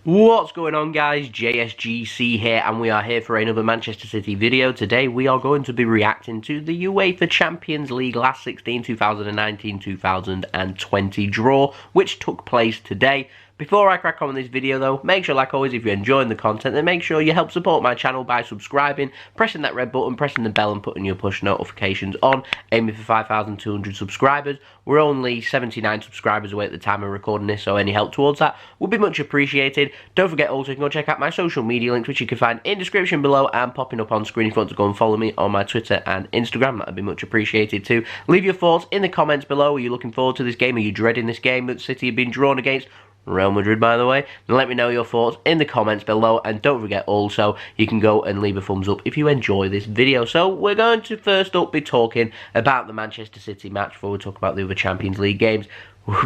What's going on, guys? JSGC here, and we are here for another Manchester City video. Today we are going to be reacting to the UEFA Champions League last 16 2019-2020 draw, which took place today. Before I crack on with this video though, make sure, like always, if you're enjoying the content, then make sure you help support my channel by subscribing, pressing that red button, pressing the bell and putting your push notifications on, aiming for 5,200 subscribers. We're only 79 subscribers away at the time of recording this, so any help towards that would be much appreciated. Don't forget also you can go check out my social media links, which you can find in the description below and popping up on screen if you want to go and follow me on my Twitter and Instagram. That would be much appreciated too. Leave your thoughts in the comments below. Are you looking forward to this game? Are you dreading this game that City have been drawn against Real Madrid, by the way? And let me know your thoughts in the comments below, and don't forget also you can go and leave a thumbs up if you enjoy this video. So we're going to first up be talking about the Manchester City match before we talk about the other Champions League games.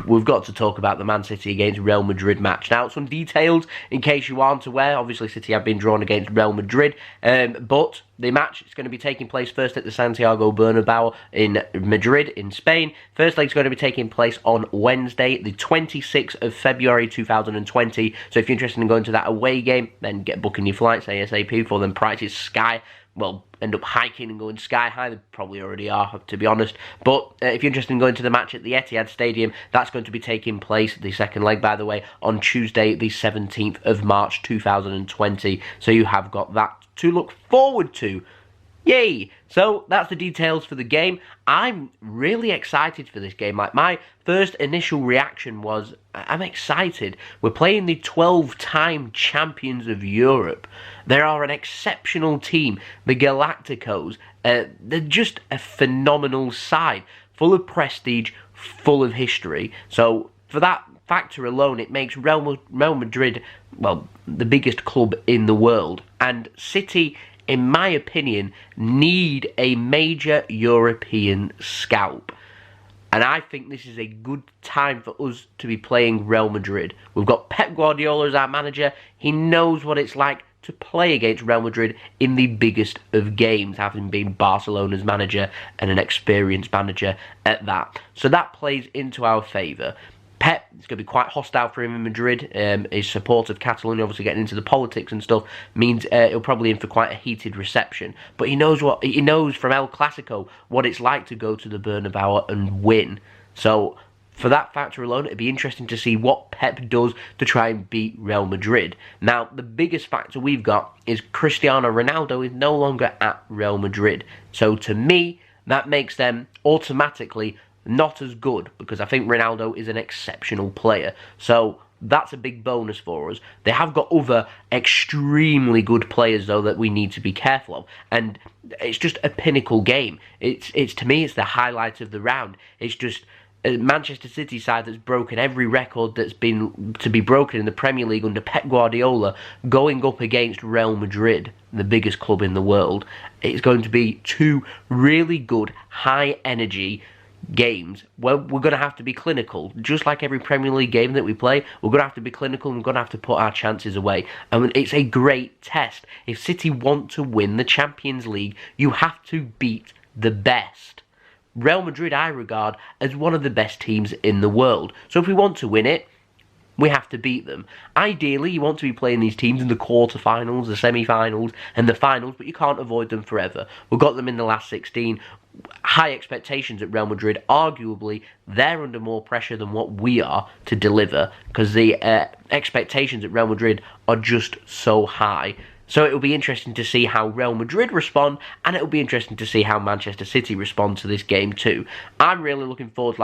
We've got to talk about the Man City against Real Madrid match. Now, some details in case you aren't aware. Obviously, City have been drawn against Real Madrid, but the match is going to be taking place first at the Santiago Bernabeu in Madrid, in Spain. First leg is going to be taking place on Wednesday, the 26th of February 2020. So if you're interested in going to that away game, then get booking your flights ASAP for them. Prices sky. Well, end up hiking and going sky high. They probably already are, to be honest. But if you're interested in going to the match at the Etihad Stadium, that's going to be taking place, the second leg, by the way, on Tuesday, the 17th of March 2020. So you have got that to look forward to. Yay! So that's the details for the game. I'm really excited for this game. Like, my first initial reaction was, I'm excited. We're playing the 12-time champions of Europe. They are an exceptional team. The Galacticos, they're just a phenomenal side, full of prestige, full of history. So for that factor alone, it makes Real Madrid, well, the biggest club in the world. And City, in my opinion, need a major European scalp. And I think this is a good time for us to be playing Real Madrid. We've got Pep Guardiola as our manager. He knows what it's like to play against Real Madrid in the biggest of games, having been Barcelona's manager and an experienced manager at that. So that plays into our favour. Pep, it's going to be quite hostile for him in Madrid. His support of Catalonia, obviously getting into the politics and stuff, means he'll probably in for quite a heated reception. But he knows from El Clasico what it's like to go to the Bernabeu and win. So for that factor alone, it'd be interesting to see what Pep does to try and beat Real Madrid. Now, the biggest factor we've got is Cristiano Ronaldo is no longer at Real Madrid. So to me, that makes them automatically not as good, because I think Ronaldo is an exceptional player. So that's a big bonus for us. They have got other extremely good players though that we need to be careful of, and it's just a pinnacle game. It's to me, it's the highlight of the round. It's just a Manchester City side that's broken every record that's been to be broken in the Premier League under Pep Guardiola, going up against Real Madrid, the biggest club in the world. It's going to be two really good, high energy games where we're going to have to be clinical. Just like every Premier League game that we play, we're going to have to be clinical and we're going to have to put our chances away. I mean, it's a great test. If City want to win the Champions League, you have to beat the best. Real Madrid I regard as one of the best teams in the world. So if we want to win it, we have to beat them. Ideally, you want to be playing these teams in the quarterfinals, the semi-finals, and the finals, but you can't avoid them forever. We've got them in the last 16. High expectations at Real Madrid. Arguably, they're under more pressure than what we are to deliver, because the expectations at Real Madrid are just so high. So it'll be interesting to see how Real Madrid respond, and it'll be interesting to see how Manchester City respond to this game too. I'm really looking forward,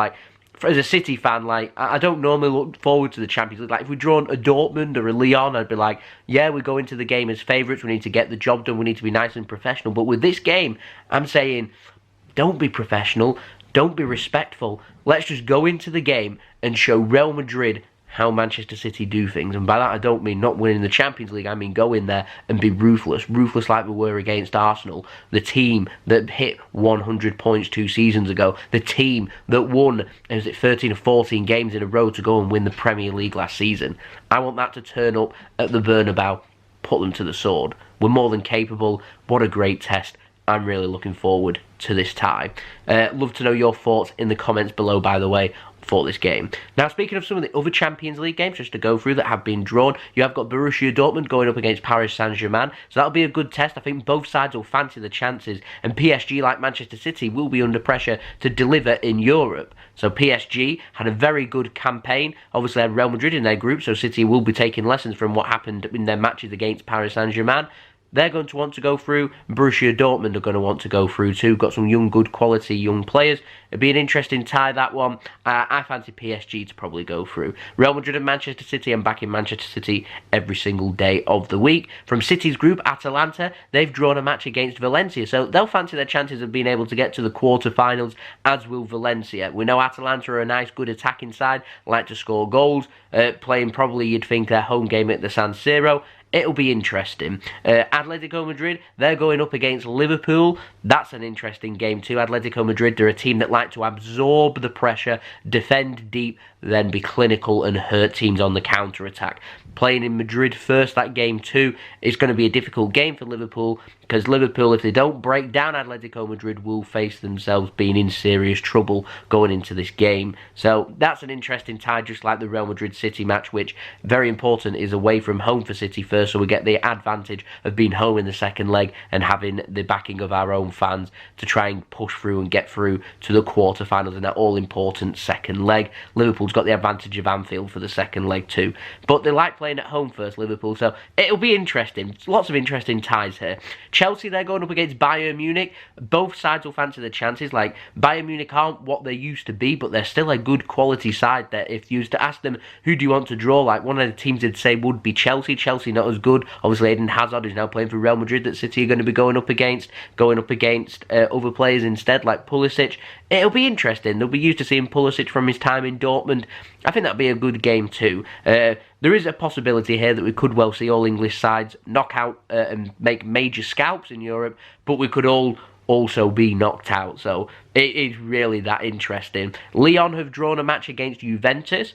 as a City fan, I don't normally look forward to the Champions League. Like, if we'd drawn a Dortmund or a Lyon, I'd be like, yeah, we go into the game as favourites, we need to get the job done, we need to be nice and professional. But with this game, I'm saying, don't be professional, don't be respectful. Let's just go into the game and show Real Madrid how Manchester City do things. And by that, I don't mean not winning the Champions League. I mean go in there and be ruthless. Ruthless like we were against Arsenal. The team that hit 100 points 2 seasons ago. The team that won, 13 or 14 games in a row to go and win the Premier League last season. I want that to turn up at the Bernabeu, put them to the sword. We're more than capable. What a great test. I'm really looking forward to this time. Love to know your thoughts in the comments below, by the way. for this game. Now, speaking of some of the other Champions League games, just to go through that have been drawn, you have got Borussia Dortmund going up against Paris Saint-Germain, so that'll be a good test. I think both sides will fancy the chances, and PSG, like Manchester City, will be under pressure to deliver in Europe. So PSG had a very good campaign, obviously had Real Madrid in their group, so City will be taking lessons from what happened in their matches against Paris Saint-Germain. They're going to want to go through. Borussia Dortmund are going to want to go through too. Got some young, good quality young players. It'd be an interesting tie, that one. I fancy PSG to probably go through. Real Madrid and Manchester City, I'm backing Manchester City every single day of the week. From City's group, Atalanta, they've drawn a match against Valencia, so they'll fancy their chances of being able to get to the quarter-finals, as will Valencia. We know Atalanta are a nice, good attacking side, like to score goals, playing probably, you'd think, their home game at the San Siro. It'll be interesting. Atletico Madrid, they're going up against Liverpool. That's an interesting game too. Atletico Madrid, they're a team that like to absorb the pressure, defend deep, then be clinical and hurt teams on the counter-attack. Playing in Madrid first, that game too, is going to be a difficult game for Liverpool, because Liverpool, if they don't break down Atletico Madrid, will face themselves being in serious trouble going into this game. So that's an interesting tie, just like the Real Madrid-City match, which, very important, is away from home for City first, so we get the advantage of being home in the second leg and having the backing of our own fans to try and push through and get through to the quarter-finals in that all-important second leg. Liverpool's got the advantage of Anfield for the second leg too, but they like playing at home first, Liverpool, so it'll be interesting. Lots of interesting ties here. Chelsea, they're going up against Bayern Munich. Both sides will fancy the chances. Like, Bayern Munich aren't what they used to be, but they're still a good quality side there. If you used to ask them, who do you want to draw, like, one of the teams they'd say would be Chelsea. Chelsea not as good. Obviously, Eden Hazard is now playing for Real Madrid, that City are going to be going up against other players instead, like Pulisic. It'll be interesting. They'll be used to seeing Pulisic from his time in Dortmund. I think that'll be a good game too. There is a possibility here that we could well see all English sides knock out and make major scalps in Europe, but we could all also be knocked out. So it is really that interesting. Lyon have drawn a match against Juventus.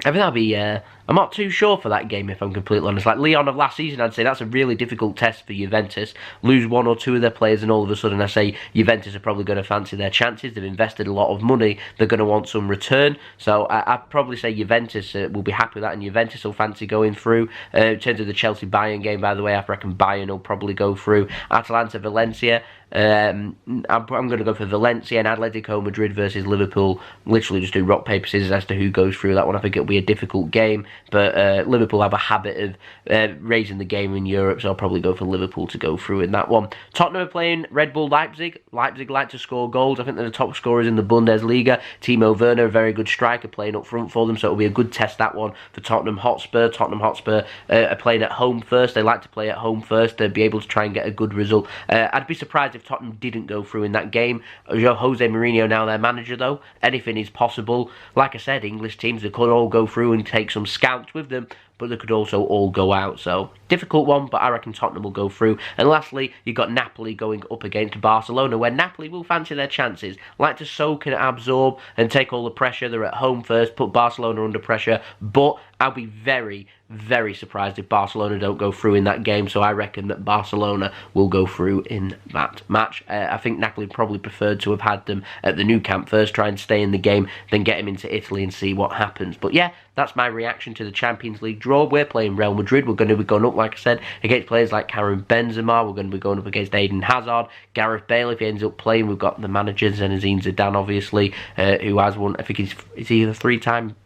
I think that'll be, I'm not too sure for that game, if I'm completely honest. Like Lyon of last season, I'd say that's a really difficult test for Juventus. Lose one or two of their players and all of a sudden I say Juventus are probably going to fancy their chances. They've invested a lot of money. They're going to want some return. So I'd probably say Juventus will be happy with that, and Juventus will fancy going through. In terms of the Chelsea-Bayern game, by the way, I reckon Bayern will probably go through. Atalanta-Valencia, I'm going to go for Valencia, and Atletico Madrid versus Liverpool. Literally just do rock, paper, scissors as to who goes through that one. I think it'll be a difficult game, but Liverpool have a habit of raising the game in Europe, so I'll probably go for Liverpool to go through in that one. Tottenham are playing Red Bull Leipzig. Leipzig like to score goals. I think they're the top scorers in the Bundesliga. Timo Werner, a very good striker, playing up front for them, so it'll be a good test, that one, for Tottenham Hotspur. Tottenham Hotspur are playing at home first. They like to play at home first to be able to try and get a good result. I'd be surprised if Tottenham didn't go through in that game. Jose Mourinho now their manager though. Anything is possible. Like I said, English teams, they could all go through and take some scouts with them, but they could also all go out. So, difficult one, but I reckon Tottenham will go through. And lastly, you've got Napoli going up against Barcelona, where Napoli will fancy their chances. Like to soak and absorb and take all the pressure. They're at home first, put Barcelona under pressure, but I'll be very, very surprised if Barcelona don't go through in that game, so I reckon that Barcelona will go through in that match. I think Napoli probably preferred to have had them at the Nou Camp first, try and stay in the game, then get them into Italy and see what happens. But yeah, that's my reaction to the Champions League draw. We're playing Real Madrid. We're going to be going up, like I said, against players like Karim Benzema. We're going to be going up against Eden Hazard, Gareth Bale if he ends up playing. We've got the manager, Zinedine Zidane, obviously, who has won, I think he's either a three-time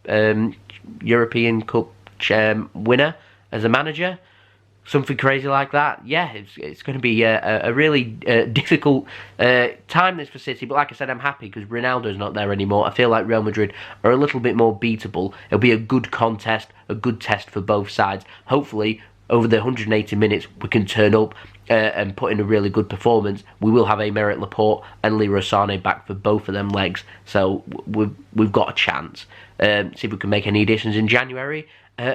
European Cup winner as a manager, something crazy like that. Yeah, it's going to be a really difficult time this for City, but like I said, I'm happy because Ronaldo's not there anymore. I feel like Real Madrid are a little bit more beatable. It'll be a good contest, a good test for both sides. Hopefully over the 180 minutes we can turn up and put in a really good performance. We will have Aymeric Laporte and Leroy Sané back for both of them legs, so we've got a chance. See if we can make any additions in January.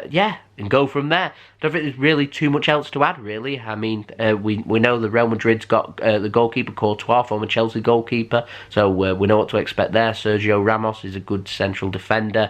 Yeah, and go from there. Don't think there's really too much else to add, really. I mean, we know the Real Madrid's got the goalkeeper, Courtois, former Chelsea goalkeeper, so we know what to expect there. Sergio Ramos is a good central defender.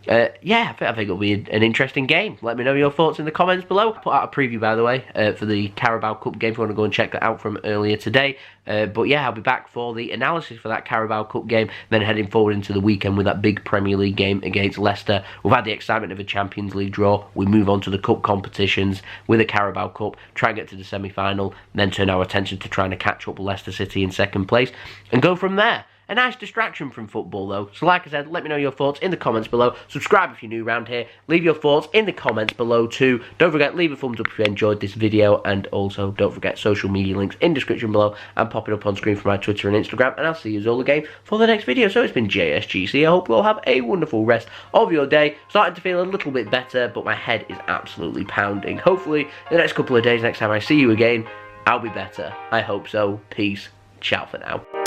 Yeah, I think it'll be an interesting game. Let me know your thoughts in the comments below. I put out a preview, by the way, for the Carabao Cup game if you want to go and check that out from earlier today. But yeah, I'll be back for the analysis for that Carabao Cup game, then heading forward into the weekend with that big Premier League game against Leicester. We've had the excitement of a Champions League draw. We move on to the cup competitions with the Carabao Cup, try and get to the semi-final, then turn our attention to trying to catch up Leicester City in second place, and go from there. A nice distraction from football though. So like I said, let me know your thoughts in the comments below. Subscribe if you're new around here. Leave your thoughts in the comments below too. Don't forget, leave a thumbs up if you enjoyed this video. And also, don't forget social media links in description below. I'm popping up on screen for my Twitter and Instagram. And I'll see you all again for the next video. So it's been JSGC. I hope you all have a wonderful rest of your day. Starting to feel a little bit better, but my head is absolutely pounding. Hopefully, in the next couple of days, next time I see you again, I'll be better. I hope so. Peace. Ciao for now.